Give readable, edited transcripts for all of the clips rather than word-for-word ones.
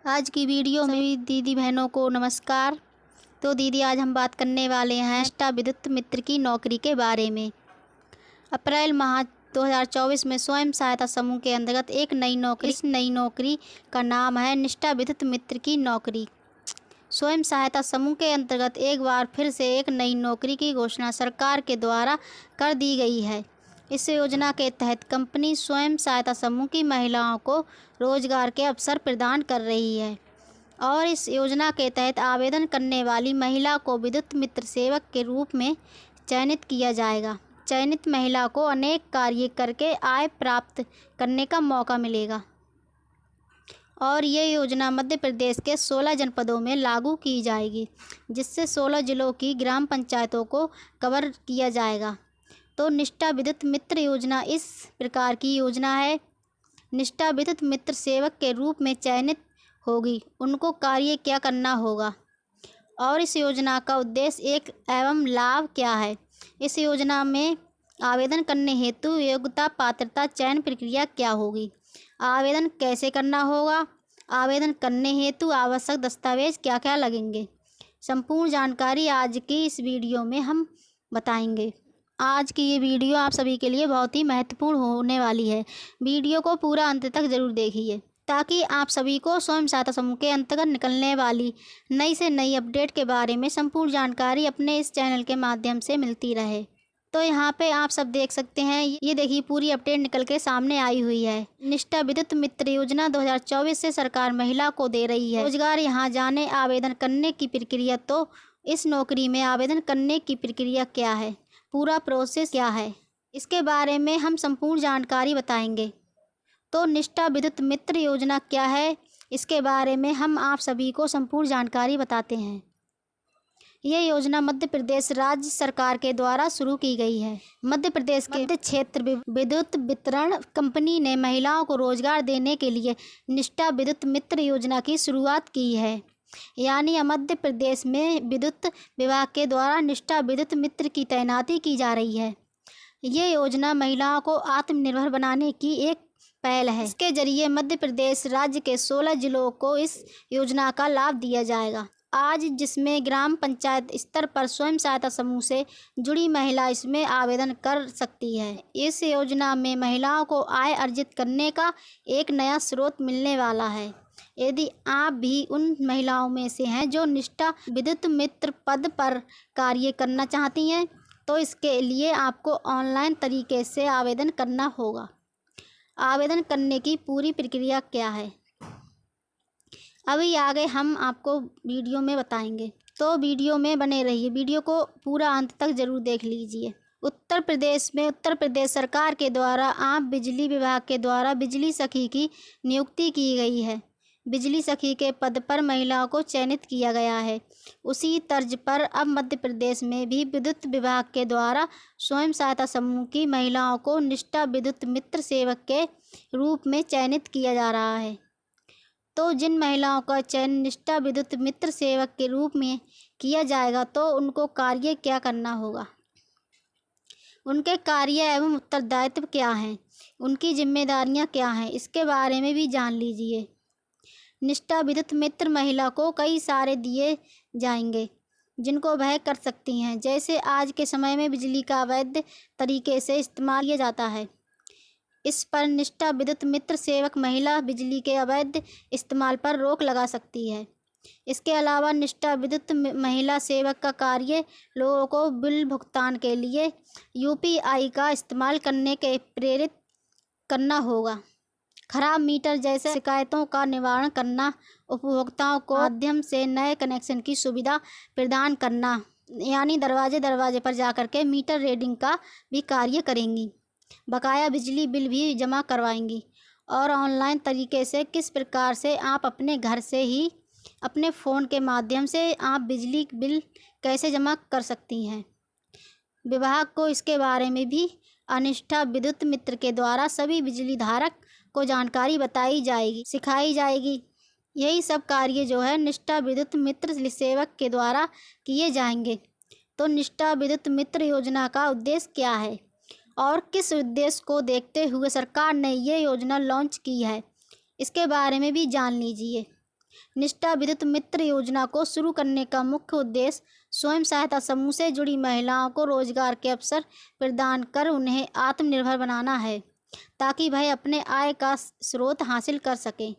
आज की वीडियो में दीदी बहनों को नमस्कार। तो दीदी आज हम बात करने वाले हैं निष्ठा विद्युत मित्र की नौकरी के बारे में। अप्रैल माह 2024 में स्वयं सहायता समूह के अंतर्गत एक नई नौकरी, इस नई नौकरी का नाम है निष्ठा विद्युत मित्र की नौकरी। स्वयं सहायता समूह के अंतर्गत एक बार फिर से एक नई नौकरी की घोषणा सरकार के द्वारा कर दी गई है। इस योजना के तहत कंपनी स्वयं सहायता समूह की महिलाओं को रोजगार के अवसर प्रदान कर रही है और इस योजना के तहत आवेदन करने वाली महिला को विद्युत मित्र सेवक के रूप में चयनित किया जाएगा। चयनित महिला को अनेक कार्य करके आय प्राप्त करने का मौका मिलेगा और ये योजना मध्य प्रदेश के 16 जनपदों में लागू की जाएगी, जिससे 16 जिलों की ग्राम पंचायतों को कवर किया जाएगा। तो निष्ठा विद्युत मित्र योजना इस प्रकार की योजना है। निष्ठा विद्युत मित्र सेवक के रूप में चयनित होगी, उनको कार्य क्या करना होगा और इस योजना का उद्देश्य एक एवं लाभ क्या है। इस योजना में आवेदन करने हेतु योग्यता, पात्रता, चयन प्रक्रिया क्या होगी, आवेदन कैसे करना होगा, आवेदन करने हेतु आवश्यक दस्तावेज क्या क्या लगेंगे, संपूर्ण जानकारी आज की इस वीडियो में हम बताएंगे। आज की ये वीडियो आप सभी के लिए बहुत ही महत्वपूर्ण होने वाली है। वीडियो को पूरा अंत तक जरूर देखिए ताकि आप सभी को स्वयं सहायता समूह के अंतर्गत निकलने वाली नई से नई अपडेट के बारे में संपूर्ण जानकारी अपने इस चैनल के माध्यम से मिलती रहे। तो यहाँ पे आप सब देख सकते हैं, ये देखिए पूरी अपडेट निकल के सामने आई हुई है। निष्ठा विद्युत मित्र योजना 2024 से सरकार महिला को दे रही है रोजगार। यहाँ जाने आवेदन करने की प्रक्रिया। तो इस नौकरी में आवेदन करने की प्रक्रिया क्या है, पूरा प्रोसेस क्या है, इसके बारे में हम संपूर्ण जानकारी बताएंगे। तो निष्ठा विद्युत मित्र योजना क्या है, इसके बारे में हम आप सभी को संपूर्ण जानकारी बताते हैं। यह योजना मध्य प्रदेश राज्य सरकार के द्वारा शुरू की गई है। मध्य प्रदेश के मध्य क्षेत्र विद्युत वितरण कंपनी ने महिलाओं को रोजगार देने के लिए निष्ठा विद्युत मित्र योजना की शुरुआत की है। यानी मध्य प्रदेश में विद्युत विभाग के द्वारा निष्ठा विद्युत मित्र की तैनाती की जा रही है। ये योजना महिलाओं को आत्मनिर्भर बनाने की एक पहल है। इसके जरिए मध्य प्रदेश राज्य के 16 जिलों को इस योजना का लाभ दिया जाएगा। आज जिसमें ग्राम पंचायत स्तर पर स्वयं सहायता समूह से जुड़ी महिला इसमें आवेदन कर सकती है। इस योजना में महिलाओं को आय अर्जित करने का एक नया स्रोत मिलने वाला है। यदि आप भी उन महिलाओं में से हैं जो निष्ठा विद्युत मित्र पद पर कार्य करना चाहती हैं, तो इसके लिए आपको ऑनलाइन तरीके से आवेदन करना होगा। आवेदन करने की पूरी प्रक्रिया क्या है, अभी आगे हम आपको वीडियो में बताएंगे। तो वीडियो में बने रहिए, वीडियो को पूरा अंत तक जरूर देख लीजिए। उत्तर प्रदेश सरकार के द्वारा आप बिजली विभाग के द्वारा बिजली सखी की नियुक्ति की गई है। बिजली सखी के पद पर महिलाओं को चयनित किया गया है। उसी तर्ज पर अब मध्य प्रदेश में भी विद्युत विभाग के द्वारा स्वयं सहायता समूह की महिलाओं को निष्ठा विद्युत मित्र सेवक के रूप में चयनित किया जा रहा है। तो जिन महिलाओं का चयन निष्ठा विद्युत मित्र सेवक के रूप में किया जाएगा, तो उनको कार्य क्या करना होगा, उनके कार्य एवं उत्तरदायित्व क्या हैं, उनकी जिम्मेदारियां क्या हैं, इसके बारे में भी जान लीजिए। निष्ठा विद्युत मित्र महिला को कई सारे दिए जाएंगे जिनको वह कर सकती हैं। जैसे आज के समय में बिजली का अवैध तरीके से इस्तेमाल किया जाता है, इस पर निष्ठा विद्युत मित्र सेवक महिला बिजली के अवैध इस्तेमाल पर रोक लगा सकती है। इसके अलावा निष्ठा विद्युत महिला सेवक का कार्य लोगों को बिल भुगतान के लिए यूपीआई का इस्तेमाल करने के प्रेरित करना होगा। खराब मीटर जैसे शिकायतों का निवारण करना, उपभोक्ताओं को माध्यम से नए कनेक्शन की सुविधा प्रदान करना, यानी दरवाजे पर जाकर के मीटर रीडिंग का भी कार्य करेंगी। बकाया बिजली बिल भी जमा करवाएंगी और ऑनलाइन तरीके से किस प्रकार से आप अपने घर से ही अपने फ़ोन के माध्यम से आप बिजली बिल कैसे जमा कर सकती हैं। विभाग को इसके बारे में भी निष्ठा विद्युत मित्र के द्वारा सभी बिजली धारक को जानकारी बताई जाएगी, सिखाई जाएगी। यही सब कार्य जो है निष्ठा विद्युत मित्र सेवक के द्वारा किए जाएंगे। तो निष्ठा विद्युत मित्र योजना का उद्देश्य क्या है और किस उद्देश्य को देखते हुए सरकार ने ये योजना लॉन्च की है, इसके बारे में भी जान लीजिए। निष्ठा विद्युत मित्र योजना को शुरू करने का मुख्य उद्देश्य स्वयं सहायता समूह से जुड़ी महिलाओं को रोजगार के अवसर प्रदान कर उन्हें आत्मनिर्भर बनाना है, ताकि वह अपने आय का स्रोत हासिल कर सकें।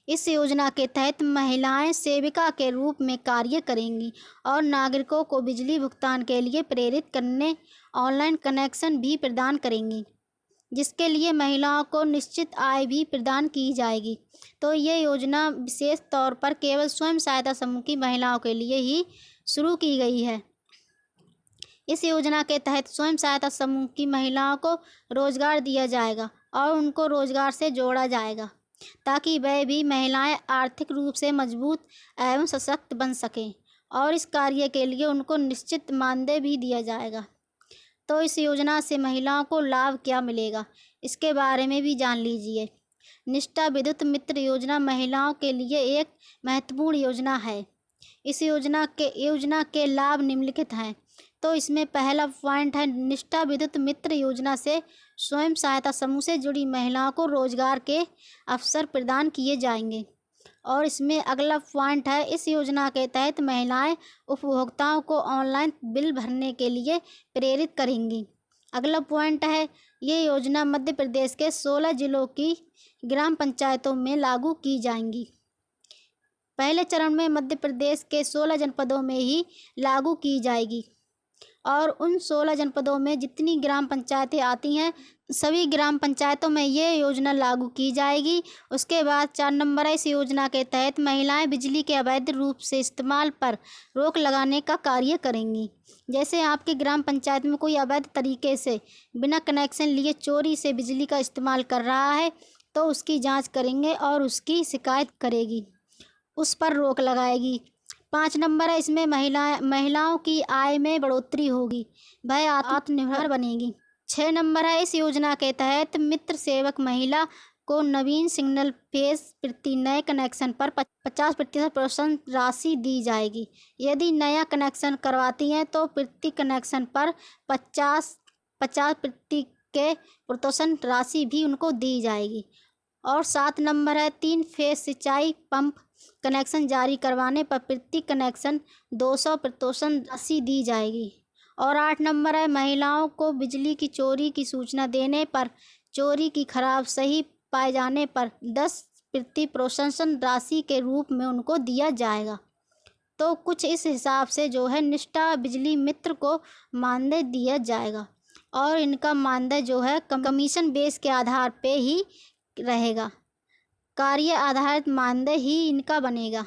इस योजना के तहत महिलाएं सेविका के रूप में कार्य करेंगी और नागरिकों को बिजली भुगतान के लिए प्रेरित करने ऑनलाइन कनेक्शन भी प्रदान करेंगी, जिसके लिए महिलाओं को निश्चित आय भी प्रदान की जाएगी। तो ये योजना विशेष तौर पर केवल स्वयं सहायता समूह की महिलाओं के लिए ही शुरू की गई है। इस योजना के तहत स्वयं सहायता समूह की महिलाओं को रोजगार दिया जाएगा और उनको रोजगार से जोड़ा जाएगा, ताकि वह भी महिलाएं आर्थिक रूप से मजबूत एवं सशक्त बन सकें, और इस कार्य के लिए उनको निश्चित मानदेय भी दिया जाएगा। तो इस योजना से महिलाओं को लाभ क्या मिलेगा, इसके बारे में भी जान लीजिए। निष्ठा विद्युत मित्र योजना महिलाओं के लिए एक महत्वपूर्ण योजना है। इस योजना के लाभ निम्नलिखित हैं। तो इसमें पहला पॉइंट है, निष्ठा विद्युत मित्र योजना से स्वयं सहायता समूह से जुड़ी महिलाओं को रोजगार के अवसर प्रदान किए जाएंगे। और इसमें अगला पॉइंट है, इस योजना के तहत महिलाएं उपभोक्ताओं को ऑनलाइन बिल भरने के लिए प्रेरित करेंगी। अगला पॉइंट है, ये योजना मध्य प्रदेश के 16 जिलों की ग्राम पंचायतों में लागू की जाएंगी। पहले चरण में मध्य प्रदेश के 16 जनपदों में ही लागू की जाएगी, और उन 16 जनपदों में जितनी ग्राम पंचायतें आती हैं सभी ग्राम पंचायतों में ये योजना लागू की जाएगी। उसके बाद 4 नंबर है, इस योजना के तहत महिलाएं बिजली के अवैध रूप से इस्तेमाल पर रोक लगाने का कार्य करेंगी। जैसे आपकी ग्राम पंचायत में कोई अवैध तरीके से बिना कनेक्शन लिए चोरी से बिजली का इस्तेमाल कर रहा है तो उसकी जांच करेंगे और उसकी शिकायत करेगी, उस पर रोक लगाएगी। 5 नंबर है, इसमें महिलाओं की आय में बढ़ोतरी होगी, वह आत्मनिर्भर बनेगी। 6 नंबर है, इस योजना के तहत मित्र सेवक महिला को नवीन सिग्नल फेज प्रति नए कनेक्शन पर 50% प्रोत्साहन राशि दी जाएगी। यदि नया कनेक्शन करवाती हैं तो प्रति कनेक्शन पर 50% के प्रोत्साहन राशि भी उनको दी जाएगी। और 7 नंबर है, 3 फेज सिंचाई पंप कनेक्शन जारी करवाने पर प्रति कनेक्शन 200 प्रोत्साहन राशि दी जाएगी। और 8 नंबर है, महिलाओं को बिजली की चोरी की सूचना देने पर चोरी की खराब सही पाए जाने पर 10% प्रोत्साहन राशि के रूप में उनको दिया जाएगा। तो कुछ इस हिसाब से जो है निष्ठा बिजली मित्र को मानदेय दिया जाएगा, और इनका मानदेय जो है कमीशन बेस के आधार पे ही रहेगा, कार्य आधारित मानदेय ही इनका बनेगा।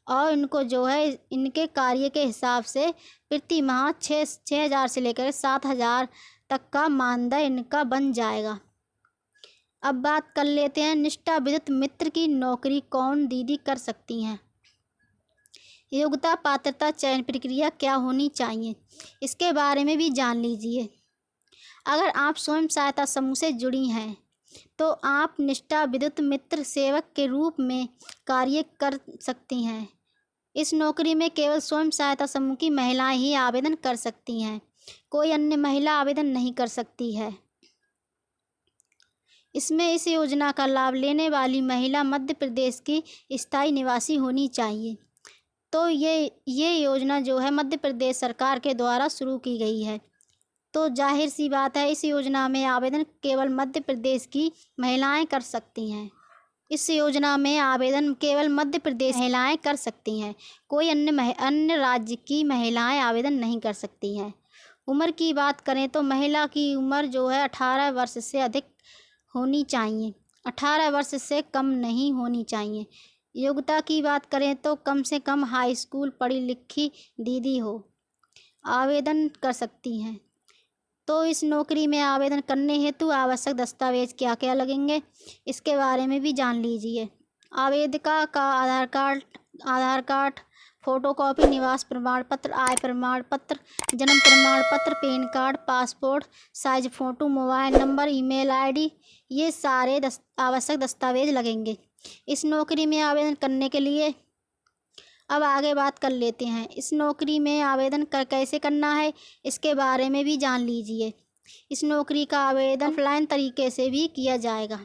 और इनको जो है इनके कार्य के हिसाब से प्रति माह 6,000 से लेकर 7,000 तक का मानदेय इनका बन जाएगा। अब बात कर लेते हैं, निष्ठा विद्युत मित्र की नौकरी कौन दीदी कर सकती हैं। योग्यता, पात्रता, चयन प्रक्रिया क्या होनी चाहिए, इसके बारे में भी जान लीजिए। अगर आप स्वयं सहायता समूह से जुड़ी हैं तो आप निष्ठा विद्युत मित्र सेवक के रूप में कार्य कर सकती हैं। इस नौकरी में केवल स्वयं सहायता समूह की महिलाएं ही आवेदन कर सकती हैं, कोई अन्य महिला आवेदन नहीं कर सकती है। इसमें इस योजना का लाभ लेने वाली महिला मध्य प्रदेश की स्थायी निवासी होनी चाहिए। तो ये योजना जो है मध्य प्रदेश सरकार के द्वारा शुरू की गई है। तो जाहिर सी बात है, इस योजना में आवेदन केवल मध्य प्रदेश की महिलाएं कर सकती हैं। इस योजना में आवेदन केवल मध्य प्रदेश महिलाएं कर सकती हैं, कोई अन्य राज्य की महिलाएं आवेदन नहीं कर सकती हैं। उम्र की बात करें तो महिला की उम्र जो है 18 वर्ष से अधिक होनी चाहिए, 18 वर्ष से कम नहीं होनी चाहिए। योग्यता की बात करें तो कम से कम हाई स्कूल पढ़ी लिखी दीदी हो, आवेदन कर सकती हैं। तो इस नौकरी में आवेदन करने हेतु आवश्यक दस्तावेज क्या क्या लगेंगे, इसके बारे में भी जान लीजिए। आवेदिका का आधार कार्ड, फोटोकॉपी, निवास प्रमाण पत्र, आय प्रमाण पत्र, जन्म प्रमाण पत्र, pan card, passport size photo, mobile number, email ID, ये सारे आवश्यक दस्तावेज लगेंगे इस नौकरी में आवेदन करने के लिए। अब आगे बात कर लेते हैं, इस नौकरी में आवेदन कैसे करना है, इसके बारे में भी जान लीजिए। इस नौकरी का आवेदन ऑफलाइन तरीके से भी किया जाएगा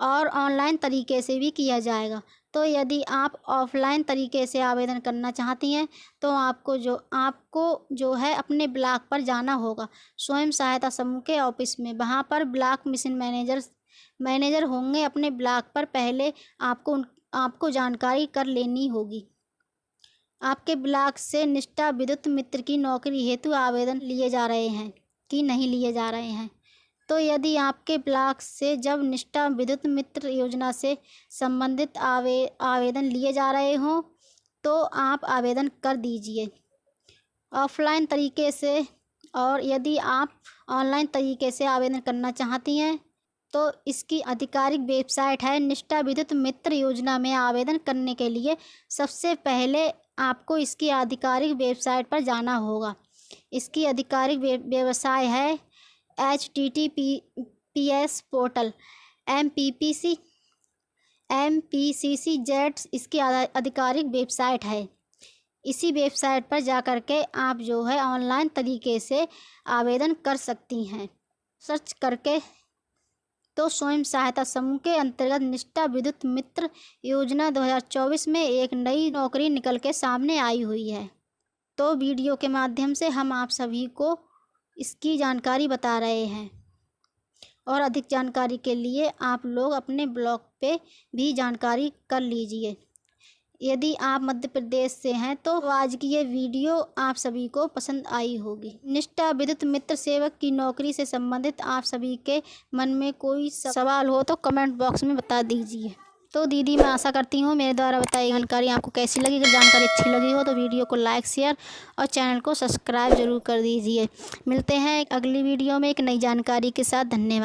और ऑनलाइन तरीके से भी किया जाएगा। तो यदि आप ऑफलाइन तरीके से आवेदन करना चाहती हैं तो आपको जो है अपने ब्लॉक पर जाना होगा, स्वयं सहायता समूह के ऑफिस में। वहाँ पर ब्लॉक मिशन मैनेजर होंगे। अपने ब्लॉक पर पहले आपको जानकारी कर लेनी होगी। आपके ब्लॉक से निष्ठा विद्युत मित्र की नौकरी हेतु आवेदन लिए जा रहे हैं कि नहीं लिए जा रहे हैं। तो यदि आपके ब्लॉक से जब निष्ठा विद्युत मित्र योजना से संबंधित आवेदन लिए जा रहे हों तो आप आवेदन कर दीजिए ऑफलाइन तरीके से। और यदि आप ऑनलाइन तरीके से आवेदन करना चाहती हैं तो इसकी आधिकारिक वेबसाइट है। निष्ठा विद्युत मित्र योजना में आवेदन करने के लिए सबसे पहले आपको इसकी आधिकारिक वेबसाइट पर जाना होगा। इसकी आधिकारिक व्यवसाय है https पोर्टल MPCC-Z इसकी आधिकारिक वेबसाइट है। इसी वेबसाइट पर जा कर के आप जो है ऑनलाइन तरीके से आवेदन कर सकती हैं। सर्च करके तो स्वयं सहायता समूह के अंतर्गत निष्ठा विद्युत मित्र योजना 2024 में एक नई नौकरी निकल के सामने आई हुई है। तो वीडियो के माध्यम से हम आप सभी को इसकी जानकारी बता रहे हैं और अधिक जानकारी के लिए आप लोग अपने ब्लॉग पे भी जानकारी कर लीजिए। यदि आप मध्य प्रदेश से हैं तो आज की ये वीडियो आप सभी को पसंद आई होगी। निष्ठा विद्युत मित्र सेवक की नौकरी से संबंधित आप सभी के मन में कोई सवाल हो तो कमेंट बॉक्स में बता दीजिए। तो दीदी मैं आशा करती हूँ मेरे द्वारा बताई जानकारी आपको कैसी लगी। अगर जानकारी अच्छी लगी हो तो वीडियो को लाइक, शेयर और चैनल को सब्सक्राइब जरूर कर दीजिए। मिलते हैं एक अगली वीडियो में एक नई जानकारी के साथ। धन्यवाद।